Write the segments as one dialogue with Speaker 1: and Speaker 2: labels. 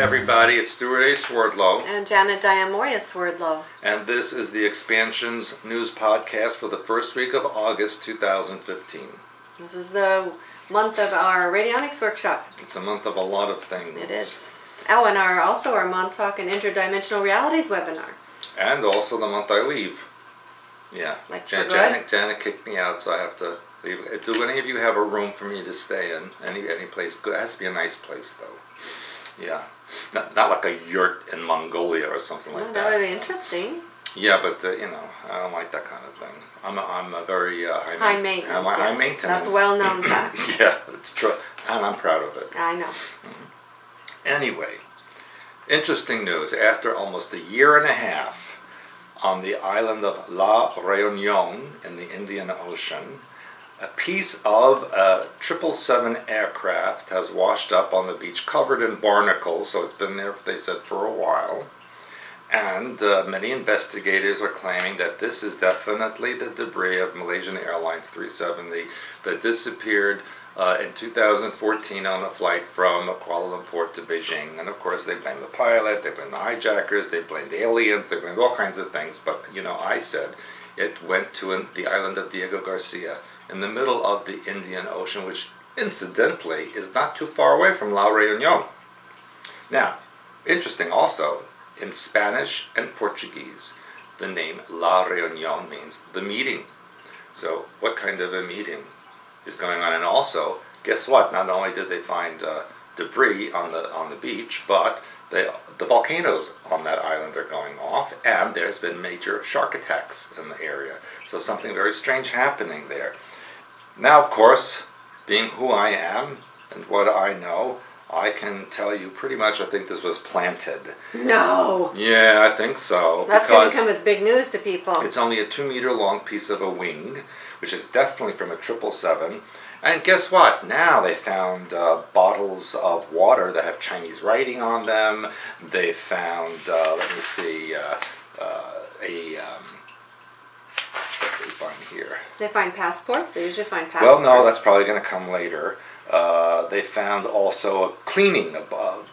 Speaker 1: everybody, it's Stewart A. Swerdlow.
Speaker 2: And Janet Swerdlow.
Speaker 1: And this is the Expansions News Podcast for the first week of August 2015.
Speaker 2: This is the month of our radionics workshop.
Speaker 1: It's a month of a lot of things.
Speaker 2: It is. Oh, and also our Montauk and Interdimensional Realities webinar.
Speaker 1: And also the month I leave. Yeah.
Speaker 2: Like
Speaker 1: Janet kicked me out, so I have to leave. Do any of you have a room for me to stay in? Any place good? It has to be a nice place, though. Yeah. Not like a yurt in Mongolia or something like that.
Speaker 2: That would be interesting.
Speaker 1: Yeah, but I don't like that kind of thing. I'm a very
Speaker 2: high maintenance.
Speaker 1: I'm high maintenance.
Speaker 2: That's a well-known fact.
Speaker 1: Yeah, it's true, and I'm proud of it.
Speaker 2: I know.
Speaker 1: Anyway, interesting news. After almost a year and a half on the island of La Réunion in the Indian Ocean, a piece of a 777 aircraft has washed up on the beach covered in barnacles, so it's been there, they said, for a while. And many investigators are claiming that this is definitely the debris of Malaysian Airlines 370 that disappeared in 2014 on a flight from Kuala Lumpur to Beijing. And of course they blame the pilot, they blame the hijackers, they blamed aliens, they blamed all kinds of things. But, you know, I said it went to the island of Diego Garcia in the middle of the Indian Ocean, which incidentally is not too far away from La Réunion. Now, interesting also, in Spanish and Portuguese, the name La Réunion means the meeting. So what kind of a meeting is going on? And also, guess what? Not only did they find debris on the beach, but the volcanoes on that island are going off, and there's been major shark attacks in the area. So something very strange happening there. Now, of course, being who I am and what I know, I can tell you pretty much I think this was planted.
Speaker 2: No.
Speaker 1: Yeah, I think so.
Speaker 2: That's going to come as big news to people.
Speaker 1: It's only a 2-meter long piece of a wing, which is definitely from a 777. And guess what? Now they found bottles of water that have Chinese writing on them. They found, let me see, what do they find here?
Speaker 2: They find passports. They usually find passports.
Speaker 1: Well, no, that's probably going to come later. They found also a cleaning, a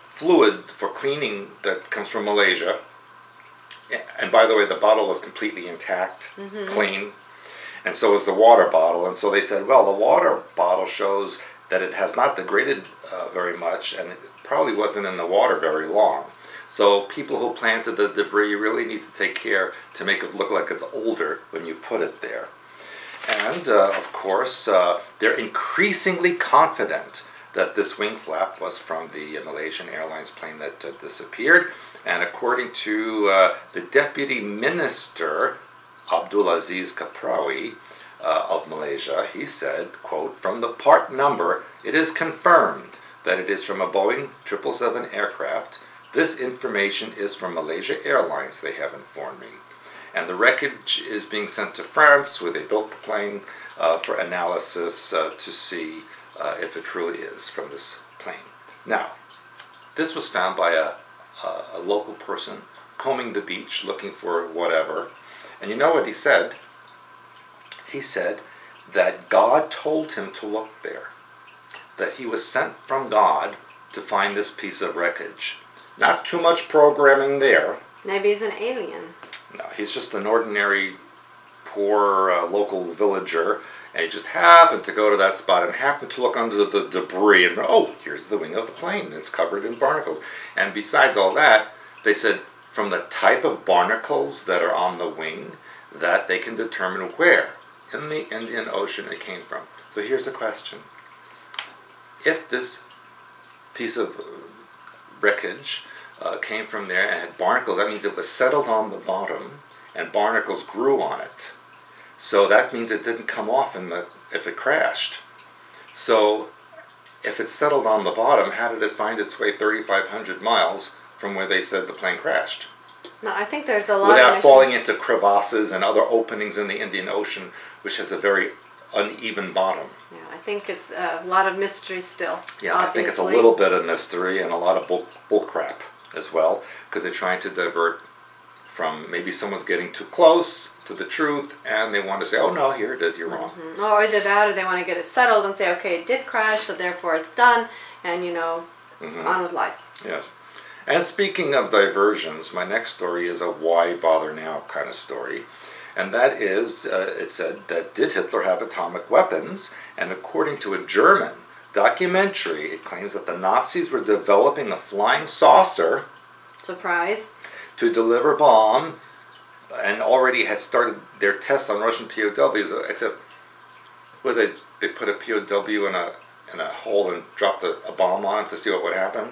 Speaker 1: fluid for cleaning that comes from Malaysia. And by the way, the bottle was completely intact, clean. And so is the water bottle. And so they said, well, the water bottle shows that it has not degraded very much, and it probably wasn't in the water very long. So people who planted the debris really need to take care to make it look like it's older when you put it there. And, of course, they're increasingly confident that this wing flap was from the Malaysian Airlines plane that disappeared. And according to the Deputy Minister, Abdulaziz Kaprawi of Malaysia, he said, quote, "From the part number, it is confirmed that it is from a Boeing 777 aircraft. This information is from Malaysia Airlines, they have informed me. And the wreckage is being sent to France, where they built the plane, for analysis to see if it truly is from this plane." Now, this was found by a local person combing the beach looking for whatever. And you know what he said? He said that God told him to look there. That he was sent from God to find this piece of wreckage. Not too much programming there.
Speaker 2: Maybe he's an alien.
Speaker 1: No, he's just an ordinary, poor local villager, and he just happened to go to that spot and happened to look under the debris and, oh, here's the wing of the plane. It's covered in barnacles. And besides all that, they said from the type of barnacles that are on the wing, that they can determine where in the Indian Ocean it came from. So here's the question. If this piece of wreckage came from there and had barnacles, that means it was settled on the bottom and barnacles grew on it. So that means it didn't come off if it crashed. So if it settled on the bottom, how did it find its way 3,500 miles from where they said the plane crashed?
Speaker 2: No, I think there's a lot
Speaker 1: without falling into crevasses and other openings in the Indian Ocean, which has a very uneven bottom.
Speaker 2: Yeah, I think it's a lot of mystery still.
Speaker 1: Yeah,
Speaker 2: obviously.
Speaker 1: I think it's a little bit of mystery and a lot of bull crap as well, because they're trying to divert from maybe someone's getting too close to the truth and they want to say, oh no, here it is, you're wrong.
Speaker 2: Or either that or they want to get it settled and say, okay, it did crash, so therefore it's done, and you know, on with life.
Speaker 1: Yes. And speaking of diversions, my next story is a why bother now kind of story. And that is, it said that did Hitler have atomic weapons? And according to a German documentary, it claims that the Nazis were developing a flying saucer.
Speaker 2: Surprise. To
Speaker 1: deliver bomb, and already had started their tests on Russian POWs, except where they put a POW in a hole and dropped a bomb on it to see what would happen.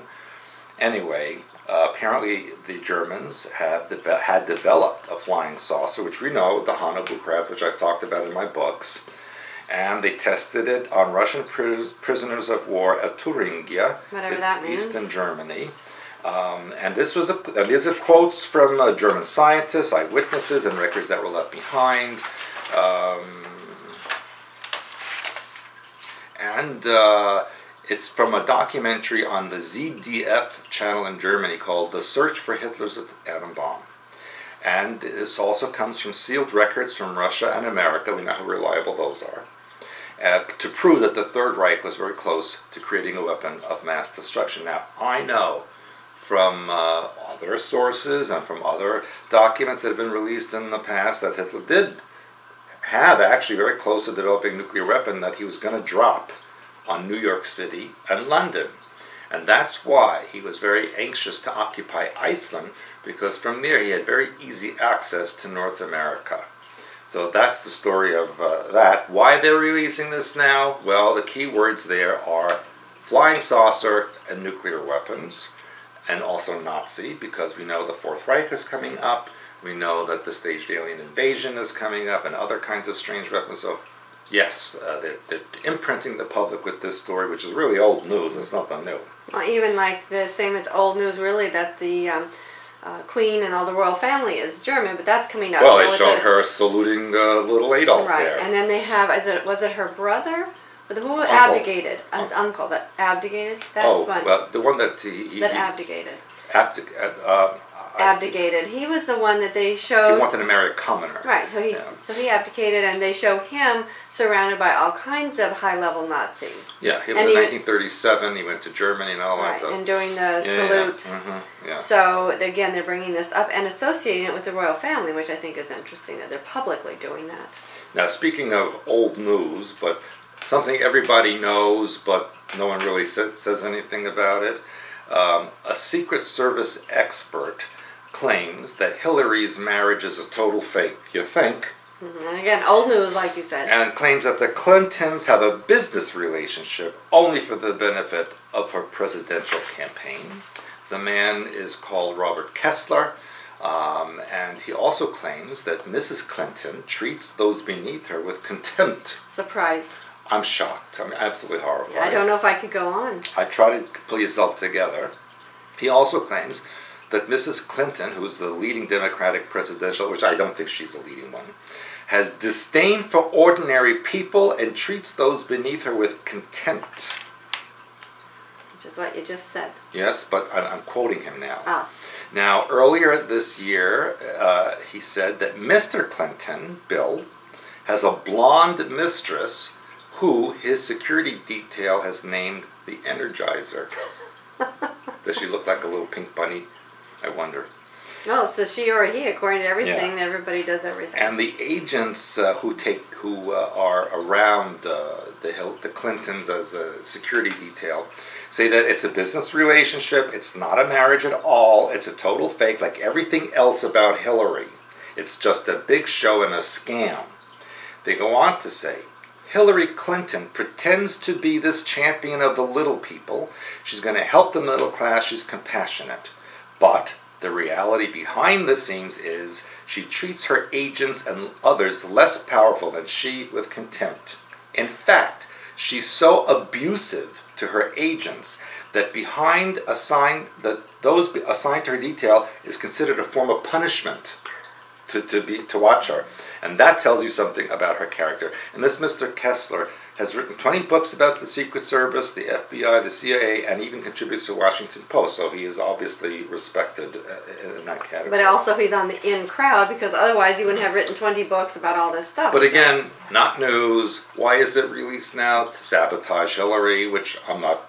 Speaker 1: Anyway, apparently the Germans had developed a flying saucer, which we know, the Hannibal craft, which I've talked about in my books. And they tested it on Russian prisoners of war at Thuringia,
Speaker 2: whatever that means,
Speaker 1: Eastern Germany. And these are quotes from German scientists, eyewitnesses, and records that were left behind. It's from a documentary on the ZDF channel in Germany called The Search for Hitler's Atom Bomb. And this also comes from sealed records from Russia and America, we know how reliable those are, to prove that the Third Reich was very close to creating a weapon of mass destruction. Now, I know from other sources and from other documents that have been released in the past that Hitler did have actually very close to developing a nuclear weapon that he was going to drop on New York City and London. And that's why he was very anxious to occupy Iceland, because from there he had very easy access to North America. So that's the story of that. Why they're releasing this now? Well, the key words there are flying saucer and nuclear weapons, and also Nazi, because we know the Fourth Reich is coming up. We know that the staged alien invasion is coming up and other kinds of strange weapons. So yes, they're imprinting the public with this story, which is really old news. It's nothing new.
Speaker 2: Well, even like the same as old news, really, that the Queen and all the royal family is German, but that's coming up.
Speaker 1: Well, they showed her saluting little Adolf there.
Speaker 2: Right, and then they have, was it her brother? Who abdicated? His uncle that abdicated? That's one.
Speaker 1: Well, the one that
Speaker 2: that abdicated.
Speaker 1: Abdicated.
Speaker 2: He was the one that they showed.
Speaker 1: He wanted to marry a commoner.
Speaker 2: Right, so he abdicated, and they show him surrounded by all kinds of high-level Nazis.
Speaker 1: Yeah, he was in 1937. He went to Germany and all that stuff.
Speaker 2: And doing the salute.
Speaker 1: Yeah.
Speaker 2: So again, they're bringing this up and associating it with the royal family, which I think is interesting that they're publicly doing that.
Speaker 1: Now, speaking of old news, but something everybody knows, but no one really says anything about it. A Secret Service expert claims that Hillary's marriage is a total fake. You think?
Speaker 2: And again, old news, like you said.
Speaker 1: And claims that the Clintons have a business relationship only for the benefit of her presidential campaign. The man is called Robert Kessler, and he also claims that Mrs. Clinton treats those beneath her with contempt.
Speaker 2: Surprise.
Speaker 1: I'm shocked. I'm absolutely horrified.
Speaker 2: I don't know if I could go on.
Speaker 1: I try to pull yourself together. He also claims that Mrs. Clinton, who's the leading Democratic presidential, which I don't think she's a leading one, has disdain for ordinary people and treats those beneath her with contempt.
Speaker 2: Which is what you just said.
Speaker 1: Yes, but I'm quoting him now.
Speaker 2: Ah.
Speaker 1: Now, earlier this year, he said that Mr. Clinton, Bill, has a blonde mistress who his security detail has named the Energizer. Does she look like a little pink bunny? I wonder.
Speaker 2: No, it's the she or he, according to everything. Yeah. Everybody does everything.
Speaker 1: And the agents who are around the Clintons as a security detail say that it's a business relationship. It's not a marriage at all. It's a total fake, like everything else about Hillary. It's just a big show and a scam. They go on to say, Hillary Clinton pretends to be this champion of the little people. She's going to help the middle class. She's compassionate. But the reality behind the scenes is she treats her agents and others less powerful than she with contempt. In fact, she's so abusive to her agents that those assigned to her detail is considered a form of punishment to watch her. And that tells you something about her character. And this Mr. Kessler has written 20 books about the Secret Service, the FBI, the CIA, and even contributes to the Washington Post. So he is obviously respected in that category.
Speaker 2: But also he's on the in crowd, because otherwise he wouldn't have written 20 books about all this stuff.
Speaker 1: But again, not news. Why is it released now? To sabotage Hillary, which I'm not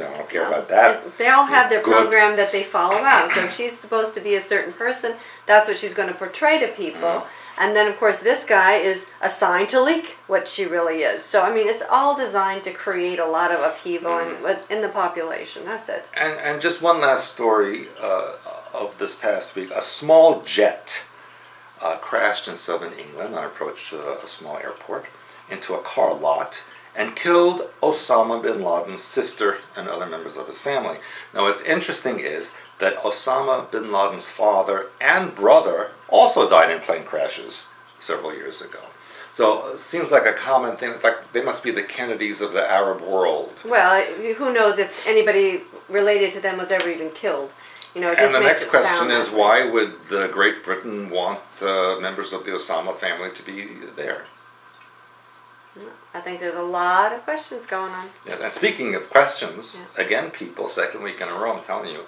Speaker 1: I don't care about that.
Speaker 2: They all have their
Speaker 1: Good.
Speaker 2: program that they follow out. So if she's supposed to be a certain person, that's what she's going to portray to people. And then, of course, this guy is assigned to leak what she really is. So, I mean, it's all designed to create a lot of upheaval in the population. That's it.
Speaker 1: And just one last story of this past week. A small jet crashed in southern England on approach to a small airport into a car lot and killed Osama bin Laden's sister and other members of his family. Now, what's interesting is that Osama bin Laden's father and brother also died in plane crashes several years ago. So it seems like a common thing. It's like they must be the Kennedys of the Arab world.
Speaker 2: Well, who knows if anybody related to them was ever even killed. It just
Speaker 1: and the
Speaker 2: makes
Speaker 1: next question is,
Speaker 2: like
Speaker 1: why would Great Britain want members of the Osama family to be there?
Speaker 2: I think there's a lot of questions going on.
Speaker 1: Yes, and speaking of questions, again, people, second week in a row, I'm telling you,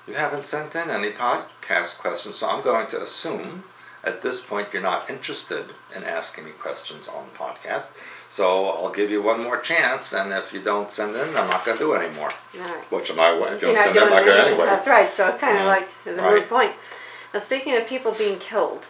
Speaker 1: you haven't sent in any podcast questions, so I'm going to assume at this point you're not interested in asking me questions on the podcast. So I'll give you one more chance, and if you don't send in, I'm not going to do it anymore.
Speaker 2: Right.
Speaker 1: Which am I? If you don't send in, I'm not going to anyway.
Speaker 2: That's right. So it kind of like is a moot point. Now, speaking of people being killed,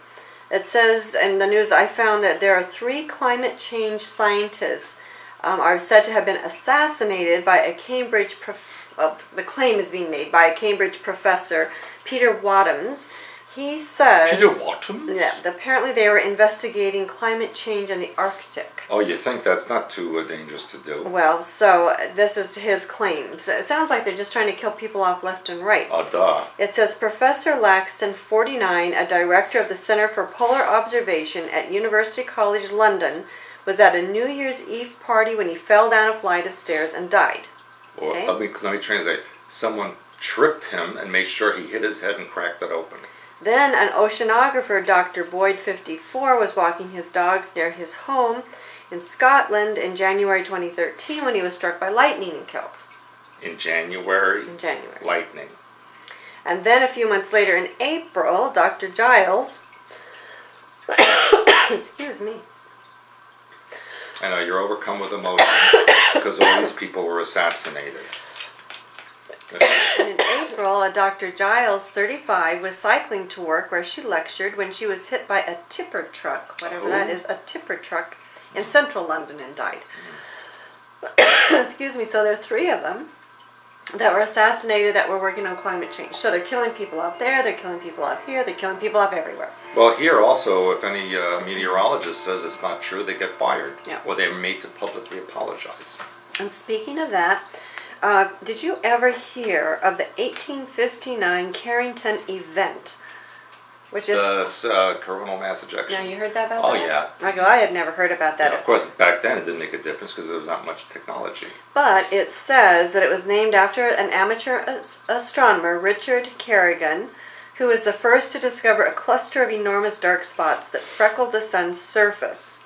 Speaker 2: it says in the news I found that there are 3 climate change scientists are said to have been assassinated by a Cambridge. The claim is being made by a Cambridge professor, Peter Wadhams. He says...
Speaker 1: Peter Wadhams?
Speaker 2: Yeah, apparently they were investigating climate change in the Arctic.
Speaker 1: Oh, you think that's not too dangerous to do?
Speaker 2: Well, so this is his claims. It sounds like they're just trying to kill people off left and right.
Speaker 1: Oh, duh.
Speaker 2: It says Professor Laxton, 49, a director of the Center for Polar Observation at University College London, was at a New Year's Eve party when he fell down a flight of stairs and died.
Speaker 1: Or,
Speaker 2: Okay.
Speaker 1: let me translate. Someone tripped him and made sure he hit his head and cracked it open.
Speaker 2: Then an oceanographer, Dr. Boyd, 54, was walking his dogs near his home in Scotland in January 2013 when he was struck by lightning and killed.
Speaker 1: In January?
Speaker 2: In January.
Speaker 1: Lightning.
Speaker 2: And then a few months later in April, Dr. Giles, excuse me.
Speaker 1: I know, you're overcome with emotion because all these people were assassinated.
Speaker 2: And in April, a Dr. Giles, 35, was cycling to work where she lectured when she was hit by a tipper truck, whatever that is, a tipper truck in central London and died. Excuse me, so there are 3 of them that were assassinated that were working on climate change. So they're killing people out there, they're killing people out here, they're killing people up everywhere.
Speaker 1: Well, here also, if any meteorologist says it's not true, they get fired.
Speaker 2: Yeah.
Speaker 1: Or they're made to publicly apologize.
Speaker 2: And speaking of that, did you ever hear of the 1859 Carrington event? Which is
Speaker 1: The coronal mass ejection.
Speaker 2: Now you heard that about
Speaker 1: Oh,
Speaker 2: that?
Speaker 1: yeah.
Speaker 2: I go, I had never heard about that.
Speaker 1: Yeah, of course, back then it didn't make a difference because there was not much technology.
Speaker 2: But it says that it was named after an amateur astronomer, Richard Kerrigan, who was the first to discover a cluster of enormous dark spots that freckled the sun's surface.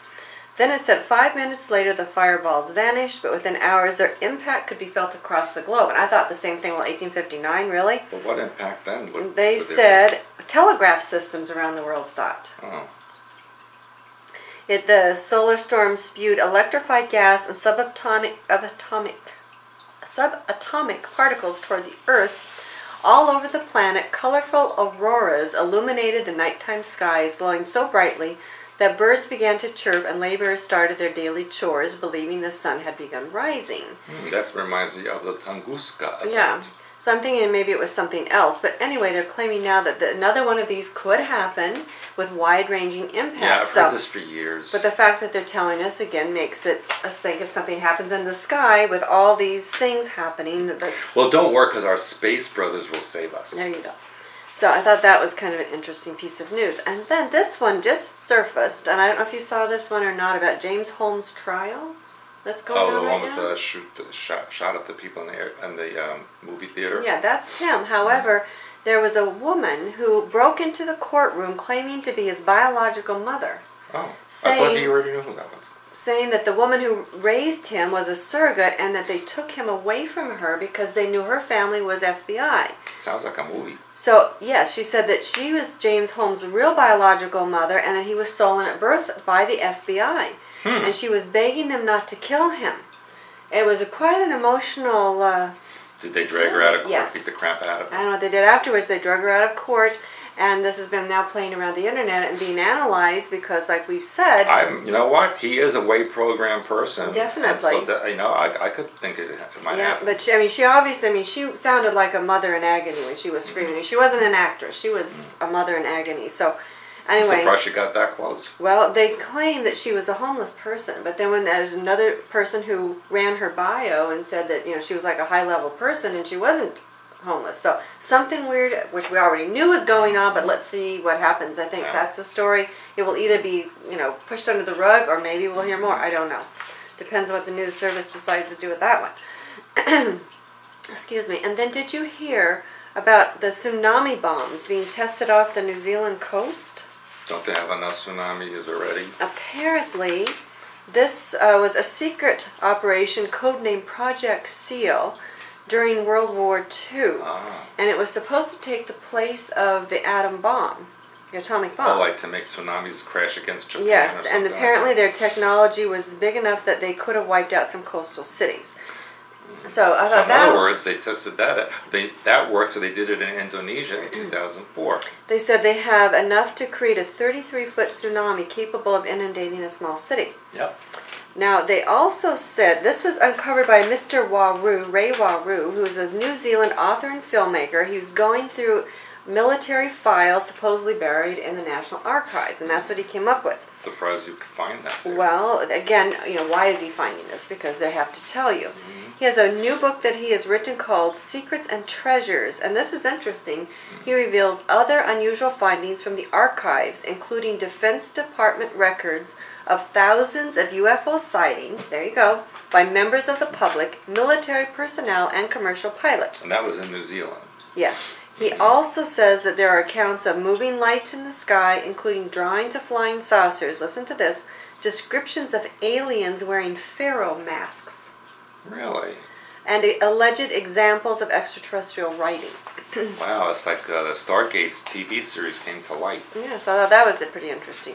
Speaker 2: Then it said 5 minutes later the fireballs vanished, but within hours their impact could be felt across the globe. And I thought the same thing, well, 1859, really?
Speaker 1: But what impact then?
Speaker 2: They said telegraph systems around the world stopped.
Speaker 1: Oh.
Speaker 2: The solar storm spewed electrified gas and subatomic particles toward the Earth. All over the planet, colorful auroras illuminated the nighttime skies, glowing so brightly that birds began to chirp and laborers started their daily chores, believing the sun had begun rising.
Speaker 1: That reminds me of the Tunguska event.
Speaker 2: Yeah. So I'm thinking maybe it was something else. But anyway, they're claiming now that another one of these could happen with wide-ranging impact.
Speaker 1: Yeah, I've heard this for years.
Speaker 2: But the fact that they're telling us again makes us think if something happens in the sky with all these things happening.
Speaker 1: Well, don't worry, because our space brothers will save us.
Speaker 2: There you go. So I thought that was kind of an interesting piece of news. And then this one just surfaced, and I don't know if you saw this one or not, about James Holmes' trial that's going on right now.
Speaker 1: Oh, the one with the shot at the people in the movie theater?
Speaker 2: Yeah, that's him. However, there was a woman who broke into the courtroom claiming to be his biological mother.
Speaker 1: Oh, I thought he already knew who that was.
Speaker 2: Saying that the woman who raised him was a surrogate and that they took him away from her because they knew her family was FBI.
Speaker 1: Sounds like a movie.
Speaker 2: So, yes, she said that she was James Holmes' real biological mother and that he was stolen at birth by the FBI. And she was begging them not to kill him. It was quite an emotional
Speaker 1: Did they drag her out of court,
Speaker 2: Yes.
Speaker 1: beat the crap out of her?
Speaker 2: I don't know what they did afterwards. They drug her out of court, and this has been now playing around the internet and being analyzed because, like we've said...
Speaker 1: You know what? He is a weight program person.
Speaker 2: Definitely.
Speaker 1: So, I could think it might happen.
Speaker 2: But she obviously, she sounded like a mother in agony when she was screaming. She wasn't an actress. She was a mother in agony. So, anyway...
Speaker 1: I'm surprised she got that close.
Speaker 2: Well, they claim that she was a homeless person, but then when there's another person who ran her bio and said that, she was like a high-level person and she wasn't homeless. So something weird, which we already knew was going on, but let's see what happens. I think that's a story. It will either be, pushed under the rug or maybe we'll hear more. I don't know. Depends on what the news service decides to do with that one. Excuse me. And then did you hear about the tsunami bombs being tested off the New Zealand coast?
Speaker 1: Don't they have enough tsunamis already?
Speaker 2: Apparently, this was a secret operation codenamed Project SEAL during World War II. And it was supposed to take the place of the atom bomb, the atomic bomb.
Speaker 1: Oh, like to make tsunamis crash against Japan?
Speaker 2: Yes,
Speaker 1: or something
Speaker 2: and apparently
Speaker 1: like
Speaker 2: their technology was big enough that they could have wiped out some coastal cities. So I
Speaker 1: So
Speaker 2: thought
Speaker 1: in
Speaker 2: that...
Speaker 1: other words, they tested that. That worked, so they did it in Indonesia in 2004.
Speaker 2: They said they have enough to create a 33-foot tsunami capable of inundating a small city.
Speaker 1: Yep.
Speaker 2: Now, they also said, this was uncovered by Mr. Ray Waru, who is a New Zealand author and filmmaker. He was going through military files supposedly buried in the National Archives, and that's what he came up with.
Speaker 1: Surprised you could find that there.
Speaker 2: Well, again, why is he finding this? Because they have to tell you. He has a new book that he has written called Secrets and Treasures, and this is interesting. He reveals other unusual findings from the archives, including Defense Department records of thousands of UFO sightings, there you go, by members of the public, military personnel, and commercial pilots.
Speaker 1: And that was in New Zealand.
Speaker 2: Yes. He also says that there are accounts of moving lights in the sky, including drawings of flying saucers. Listen to this. Descriptions of aliens wearing pharaoh masks.
Speaker 1: Really?
Speaker 2: And alleged examples of extraterrestrial writing.
Speaker 1: Wow, it's like the Stargate's TV series came to light.
Speaker 2: Yeah, so I thought that was pretty interesting.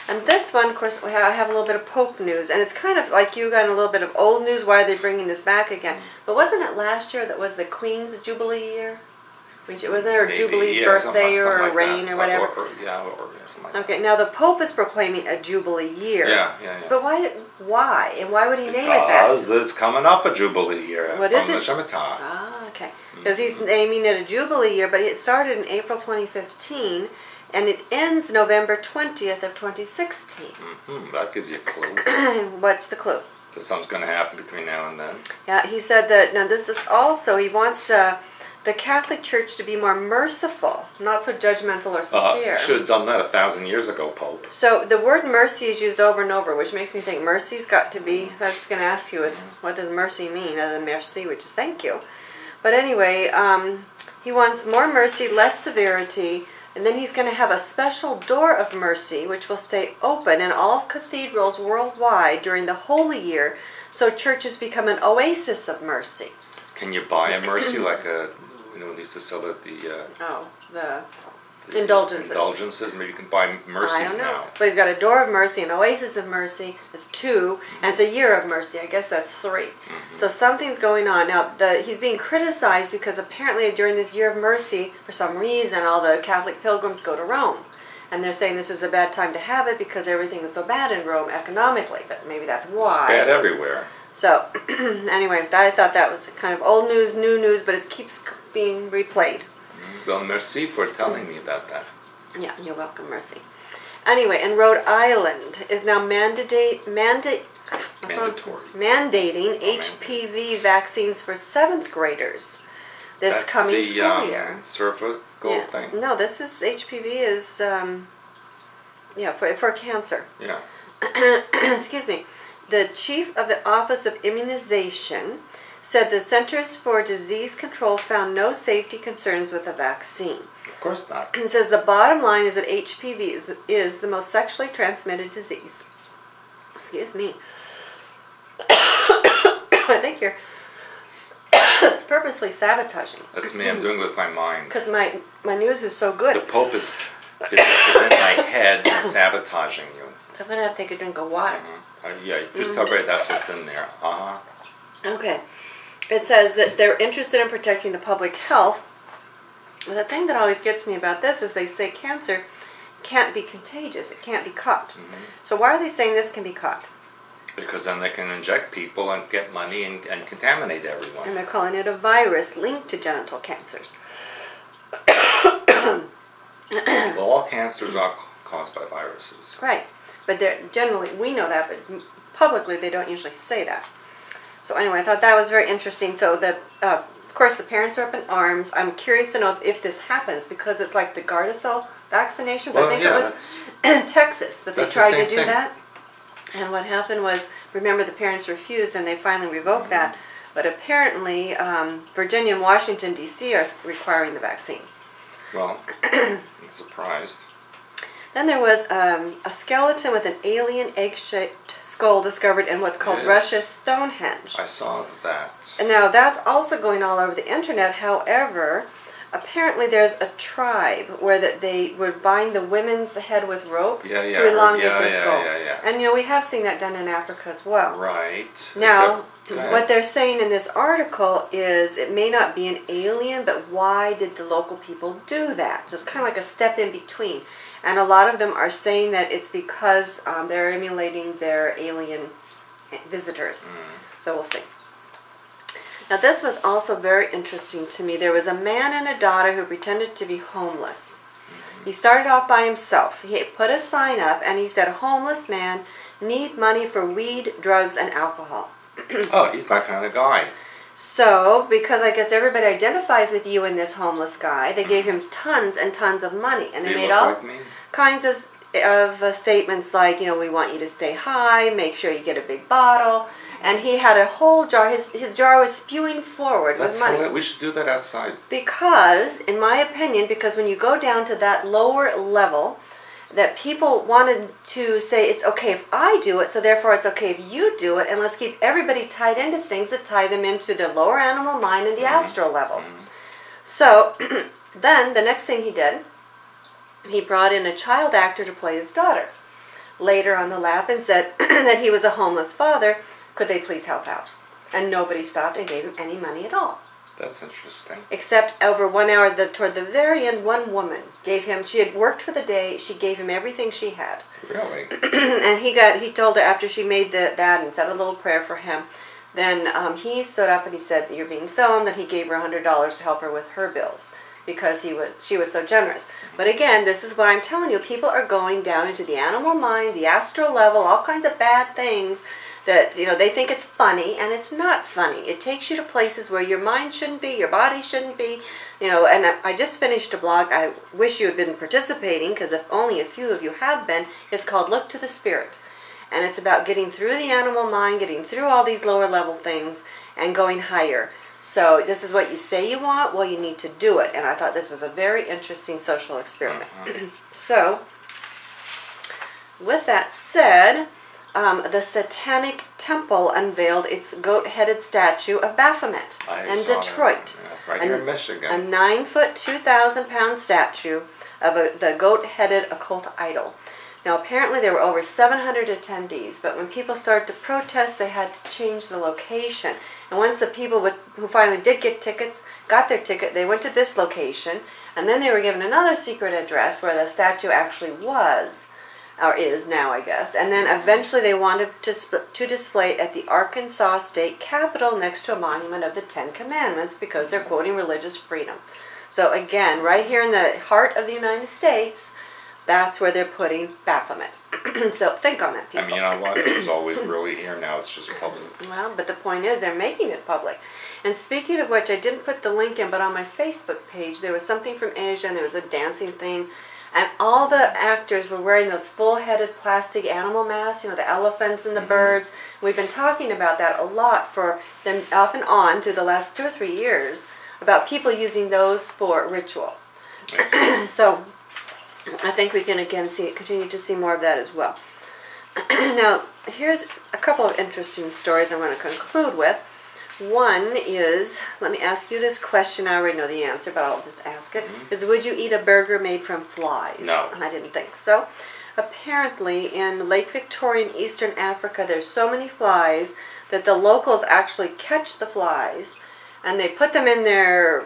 Speaker 2: And this one, of course, I have a little bit of Pope news. And it's kind of like you got a little bit of old news. Why are they bringing this back again? But wasn't it last year that was the Queen's Jubilee year? Which it wasn't her Jubilee birthday or a reign or whatever.
Speaker 1: Or something like that.
Speaker 2: Okay, now the Pope is proclaiming a Jubilee year.
Speaker 1: Yeah.
Speaker 2: But why? And why would he name it that?
Speaker 1: Because it's coming up a Jubilee year
Speaker 2: What
Speaker 1: from
Speaker 2: is
Speaker 1: the
Speaker 2: it?
Speaker 1: Shemitah.
Speaker 2: Ah, okay. Because he's naming it a Jubilee year, but it started in April 2015, and it ends November 20th of 2016.
Speaker 1: That gives you a clue.
Speaker 2: What's the clue?
Speaker 1: That something's going to happen between now and then.
Speaker 2: Yeah, he said that, now this is also, he wants the Catholic Church to be more merciful, not so judgmental or severe.
Speaker 1: Should have done that 1,000 years ago, Pope.
Speaker 2: So the word mercy is used over and over, which makes me think mercy's got to be, so I was just going to ask you, what does mercy mean, other than merci, which is thank you. But anyway, he wants more mercy, less severity, and then he's going to have a special door of mercy, which will stay open in all cathedrals worldwide during the Holy Year, so churches become an oasis of mercy.
Speaker 1: Can you buy a mercy like a, they used to sell at the
Speaker 2: Indulgences.
Speaker 1: Indulgences. Maybe you can buy mercies
Speaker 2: I don't know.
Speaker 1: now.
Speaker 2: But he's got a door of mercy, an oasis of mercy. It's 2, and it's a year of mercy. I guess that's 3. So something's going on. Now, he's being criticized because apparently during this year of mercy, for some reason, all the Catholic pilgrims go to Rome. And they're saying this is a bad time to have it because everything is so bad in Rome economically. But maybe that's why.
Speaker 1: It's bad everywhere.
Speaker 2: So, anyway, I thought that was kind of old news, new news, but it keeps being replayed.
Speaker 1: Well, merci for telling me about that.
Speaker 2: Yeah, you're welcome, Mercy. Anyway, and Rhode Island is now mandating HPV vaccines for 7th graders this coming school year.
Speaker 1: Cervical thing?
Speaker 2: No, this is HPV is for cancer.
Speaker 1: Yeah.
Speaker 2: Excuse me. The chief of the Office of Immunization said the Centers for Disease Control found no safety concerns with the vaccine.
Speaker 1: Of course not.
Speaker 2: It says the bottom line is that HPV is the most sexually transmitted disease. Excuse me. I think you're it's purposely sabotaging.
Speaker 1: That's me. I'm doing it with my mind.
Speaker 2: Because my news is so good.
Speaker 1: The Pope is in my head and sabotaging you.
Speaker 2: So I'm going to have to take a drink of water.
Speaker 1: Yeah, just tell everybody that's what's in there.
Speaker 2: Okay. it says that they're interested in protecting the public health. But the thing that always gets me about this is they say cancer can't be contagious. It can't be caught. So why are they saying this can be caught?
Speaker 1: Because then they can inject people and get money and contaminate everyone.
Speaker 2: And they're calling it a virus linked to genital cancers.
Speaker 1: Well, all cancers are caused by viruses.
Speaker 2: Right. But they're generally, we know that, but publicly they don't usually say that. So anyway, I thought that was very interesting. So of course the parents are up in arms. I'm curious to know if this happens because it's like the Gardasil vaccinations.
Speaker 1: Well,
Speaker 2: I think
Speaker 1: yeah,
Speaker 2: it was Texas that they tried to do
Speaker 1: thing.
Speaker 2: that. And what happened was, remember, the parents refused and they finally revoked that. But apparently Virginia and Washington, D.C. are requiring the vaccine.
Speaker 1: Well, I'm surprised.
Speaker 2: Then there was a skeleton with an alien egg-shaped skull discovered in what's called Russia's Stonehenge.
Speaker 1: I saw that.
Speaker 2: And now that's also going all over the internet. However, apparently there's a tribe where they would bind the women's head with rope to elongate the skull. And you know, we have seen that done in Africa as well.
Speaker 1: Right.
Speaker 2: Now, what they're saying in this article is it may not be an alien, but why did the local people do that? So it's kind of like a step in between. And a lot of them are saying that it's because they're emulating their alien visitors. So we'll see. Now this was also very interesting to me. There was a man and a daughter who pretended to be homeless. He started off by himself. He put a sign up and he said, "Homeless man, need money for weed, drugs, and alcohol."
Speaker 1: Oh, he's my kind of guy.
Speaker 2: So, because I guess everybody identifies with you and this homeless guy, they gave him tons and tons of money. And they made all kinds of statements like, you know, we want you to stay high, make sure you get a big bottle. And he had a whole jar. His jar was spewing forward with money.
Speaker 1: We should do that outside.
Speaker 2: Because, in my opinion, because when you go down to that lower level, that people wanted to say it's okay if I do it, so therefore it's okay if you do it, and let's keep everybody tied into things that tie them into the lower animal mind and the astral level. So then the next thing he did, he brought in a child actor to play his daughter later on the lap and said that he was a homeless father. Could they please help out? And nobody stopped and gave him any money at all.
Speaker 1: That's interesting.
Speaker 2: Except over 1 hour, toward the very end, one woman gave him, she had worked for the day, she gave him everything she had.
Speaker 1: Really?
Speaker 2: And he told her after she made that and said a little prayer for him, then he stood up and he said that you're being filmed, and he gave her $100 to help her with her bills because she was so generous. But again, this is what I'm telling you, people are going down into the animal mind, the astral level, all kinds of bad things that, you know, they think it's funny, and it's not funny. It takes you to places where your mind shouldn't be, your body shouldn't be, you know. And I just finished a blog. I wish you had been participating, because if only a few of you have been. It's called Look to the Spirit, and it's about getting through the animal mind, getting through all these lower level things, and going higher. So this is what you say you want. Well, you need to do it. And I thought this was a very interesting social experiment. So with that said, the Satanic Temple unveiled its goat-headed statue of Baphomet in Detroit.
Speaker 1: Yeah, right here in Michigan.
Speaker 2: A 9-foot, 2,000-pound statue of the goat-headed occult idol. Now, apparently there were over 700 attendees, but when people started to protest, they had to change the location. And once the people who finally did get tickets, got their ticket, they went to this location, and then they were given another secret address where the statue actually was. Or is now, I guess. And then eventually they wanted to display it at the Arkansas State Capitol next to a monument of the Ten Commandments because they're quoting religious freedom. So again, right here in the heart of the United States, that's where they're putting Baphomet. So think on that, people.
Speaker 1: I mean, you know what? It was always really here. Now it's just public.
Speaker 2: Well, but the point is they're making it public. And speaking of which, I didn't put the link in, but on my Facebook page there was something from Asia, and there was a dancing thing. And all the actors were wearing those full-headed plastic animal masks, you know, the elephants and the birds. We've been talking about that a lot for them off and on through the last 2 or 3 years, about people using those for ritual. So I think we can again continue to see more of that as well. Now, here's a couple of interesting stories I'm going to conclude with. One is, let me ask you this question. I already know the answer, but I'll just ask it. Is, would you eat a burger made from flies?
Speaker 1: No.
Speaker 2: I didn't think so. apparently in Lake Victoria in Eastern Africa, there's so many flies that the locals actually catch the flies, and they put them in their,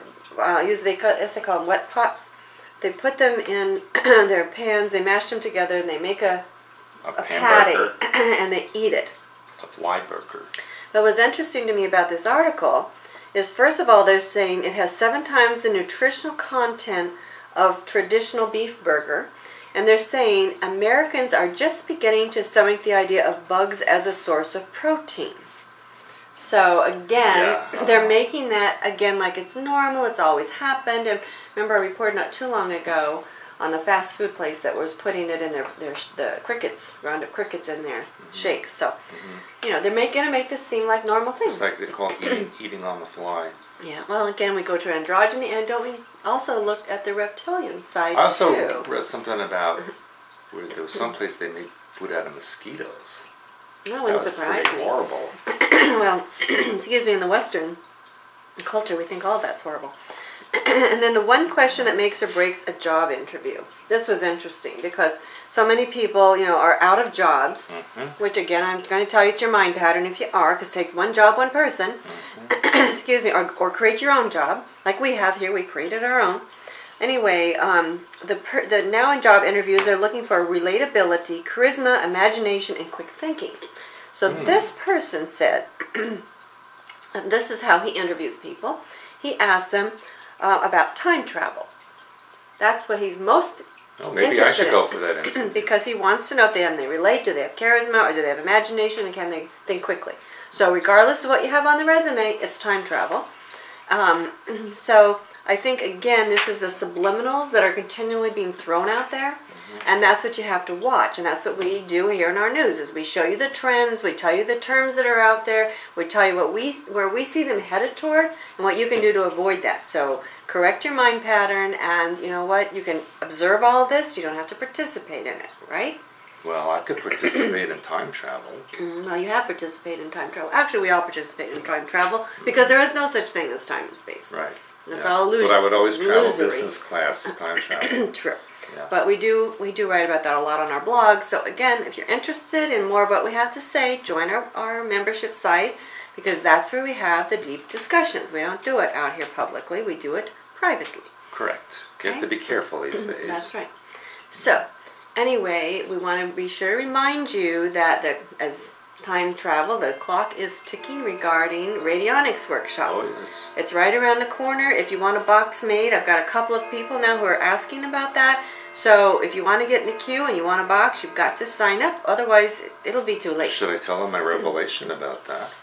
Speaker 2: usually they call them wet pots. They put them in their pans, they mash them together, and they make a patty, and they eat it.
Speaker 1: A fly burger.
Speaker 2: But what's interesting to me about this article is, first of all, they're saying it has 7 times the nutritional content of traditional beef burger. And they're saying Americans are just beginning to stomach the idea of bugs as a source of protein. So again, they're making that again like it's normal, it's always happened. And remember, I reported not too long ago on the fast food place that was putting it in the crickets, Roundup crickets in their shakes. So, you know, they're going to make this seem like normal things.
Speaker 1: It's like they call it eating on the fly.
Speaker 2: Yeah, well, again, we go to androgyny, and don't we also look at the reptilian side,
Speaker 1: I also
Speaker 2: too?
Speaker 1: read something about where there was some place they made food out of mosquitoes.
Speaker 2: That wouldn't surprise me.
Speaker 1: Horrible.
Speaker 2: Well, excuse me, in the Western culture, we think all that's horrible. And then the one question that makes or breaks a job interview. This was interesting because so many people, you know, are out of jobs, which again, I'm going to tell you it's your mind pattern if you are, because it takes one job, one person, excuse me, or create your own job, like we have here. We created our own. Anyway, the now in job interviews, they're looking for relatability, charisma, imagination, and quick thinking. So this person said, this is how he interviews people. He asks them about time travel. That's what he's most
Speaker 1: maybe I should go for that interview.
Speaker 2: because he wants to know if they relate, do they have charisma, or do they have imagination, and can they think quickly. So regardless of what you have on the resume, it's time travel. So I think, again, this is the subliminals that are continually being thrown out there. And that's what you have to watch. And that's what we do here in our news, is we show you the trends, we tell you the terms that are out there, we tell you where we see them headed toward, and what you can do to avoid that. So correct your mind pattern, and you know what? You can observe all of this. You don't have to participate in it, right?
Speaker 1: Well, I could participate in time travel.
Speaker 2: Well, you have participated in time travel. Actually, we all participate in time travel, because there is no such thing as time and space.
Speaker 1: Right.
Speaker 2: It's all illusion.
Speaker 1: But I would always travel
Speaker 2: illusory.
Speaker 1: business class time travel.
Speaker 2: True.
Speaker 1: Yeah.
Speaker 2: But we do write about that a lot on our blog. So again, if you're interested in more of what we have to say, join our membership site, because that's where we have the deep discussions. We don't do it out here publicly. We do it privately.
Speaker 1: Correct.
Speaker 2: Okay?
Speaker 1: You have to be careful these days.
Speaker 2: That's right. So anyway, we want to be sure to remind you that as time travel, the clock is ticking regarding radionics workshop.
Speaker 1: Oh, yes.
Speaker 2: It's right around the corner. If you want a box made, I've got a couple of people now who are asking about that. So if you want to get in the queue and you want a box, you've got to sign up. Otherwise, it'll be too late.
Speaker 1: Should I tell them my revelation about that?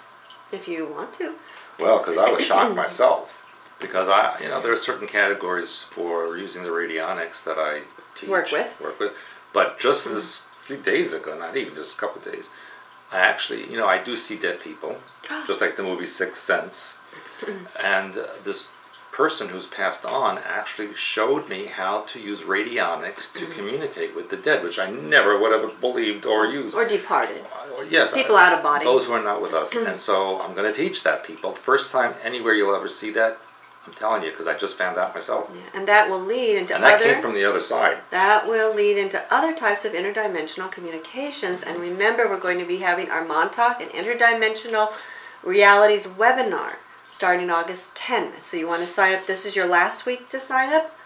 Speaker 2: If you want to.
Speaker 1: Well, because I was shocked myself. Because there are certain categories for using the radionics that I teach.
Speaker 2: Work with.
Speaker 1: But just this few days ago, not even just a couple of days, I actually, I do see dead people, just like the movie Sixth Sense. And this person who's passed on actually showed me how to use radionics to communicate with the dead, which I never would have believed or used.
Speaker 2: Or departed.
Speaker 1: Yes.
Speaker 2: People out of body.
Speaker 1: Those who are not with us. And so I'm going to teach that people. First time anywhere you'll ever see that, I'm telling you, because I just found out myself.
Speaker 2: Yeah. And that will lead into
Speaker 1: and that came from the other side.
Speaker 2: That will lead into other types of interdimensional communications. And remember, we're going to be having our Montauk and Interdimensional Realities webinar starting August 10. So you want to sign up. This is your last week to sign up.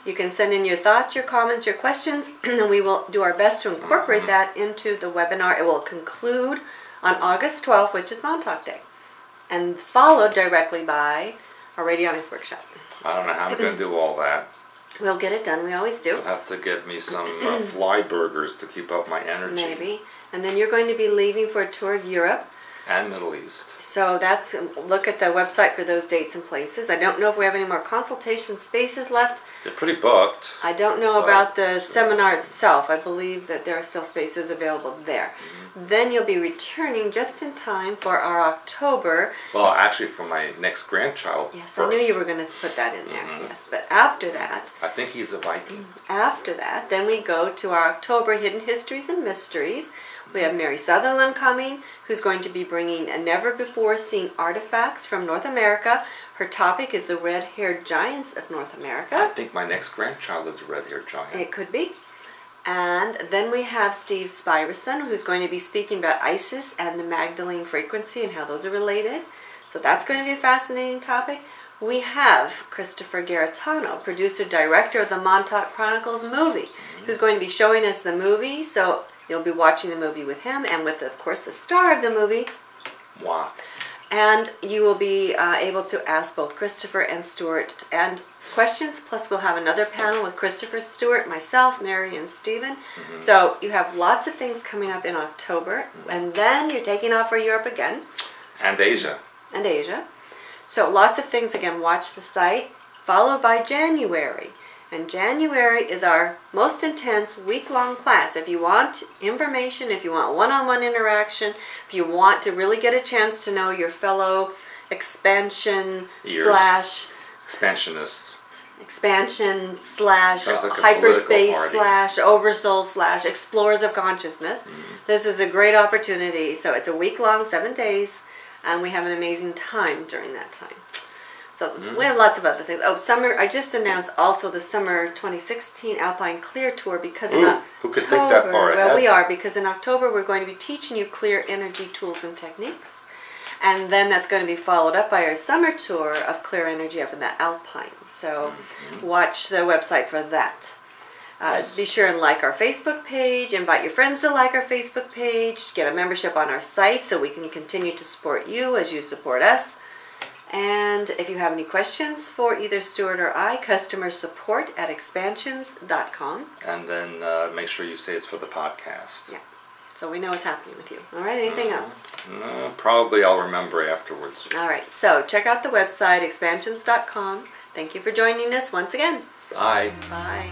Speaker 2: You can send in your thoughts, your comments, your questions, and we will do our best to incorporate that into the webinar. It will conclude on August 12th, which is Montauk Day, and followed directly by our radionics workshop.
Speaker 1: I don't know how I'm going to do all that.
Speaker 2: We'll get it done. We always do.
Speaker 1: You'll have to give me some fly burgers to keep up my energy.
Speaker 2: Maybe. And then you're going to be leaving for a tour of Europe.
Speaker 1: And Middle East.
Speaker 2: So look at the website for those dates and places. I don't know if we have any more consultation spaces left.
Speaker 1: They're pretty booked.
Speaker 2: I don't know about the seminar itself. I believe that there are still spaces available there. Then you'll be returning just in time for our October.
Speaker 1: Well, actually for my next grandchild.
Speaker 2: Yes,
Speaker 1: birth.
Speaker 2: I knew you were going to put that in there. Yes, but after that.
Speaker 1: I think he's a Viking.
Speaker 2: After that, then we go to our October Hidden Histories and Mysteries. We have Mary Sutherland coming, who's going to be bringing never-before-seen artifacts from North America. Her topic is the red-haired giants of North America.
Speaker 1: I think my next grandchild is a red-haired giant.
Speaker 2: It could be. And then we have Steve Spirason, who's going to be speaking about Isis and the Magdalene frequency and how those are related. So that's going to be a fascinating topic. We have Christopher Garetano, producer, director of the Montauk Chronicles movie, who's going to be showing us the movie. So you'll be watching the movie with him and with, of course, the star of the movie.
Speaker 1: Wow.
Speaker 2: And you will be able to ask both Christopher and Stewart and questions. Plus, we'll have another panel with Christopher, Stewart, myself, Mary, and Stephen. So you have lots of things coming up in October. And then you're taking off for Europe again.
Speaker 1: And Asia.
Speaker 2: And Asia. So lots of things. Again, watch the site. Followed by January. And January is our most intense week-long class. If you want information, if you want one-on-one interaction, if you want to really get a chance to know your fellow expansion
Speaker 1: Expansionists.
Speaker 2: expansion slash
Speaker 1: Sounds like a
Speaker 2: hyperspace
Speaker 1: political party.
Speaker 2: slash oversoul slash explorers of consciousness, this is a great opportunity. So it's a week-long, 7 days, and we have an amazing time during that time. So we have lots of other things. Oh, summer! I just announced also the summer 2016 Alpine Clear Tour because in October,
Speaker 1: who could think that far ahead?
Speaker 2: well, we are, because in October we're going to be teaching you clear energy tools and techniques, and then that's going to be followed up by our summer tour of clear energy up in the Alpines. So watch the website for that. Be sure and like our Facebook page. Invite your friends to like our Facebook page. Get a membership on our site so we can continue to support you as you support us. And if you have any questions for either Stewart or I, customer support at expansions.com.
Speaker 1: And then make sure you say it's for the podcast.
Speaker 2: Yeah. So we know what's happening with you. All right, anything else?
Speaker 1: No, probably I'll remember afterwards.
Speaker 2: All right, so check out the website, expansions.com. Thank you for joining us once again.
Speaker 1: Bye.
Speaker 2: Bye.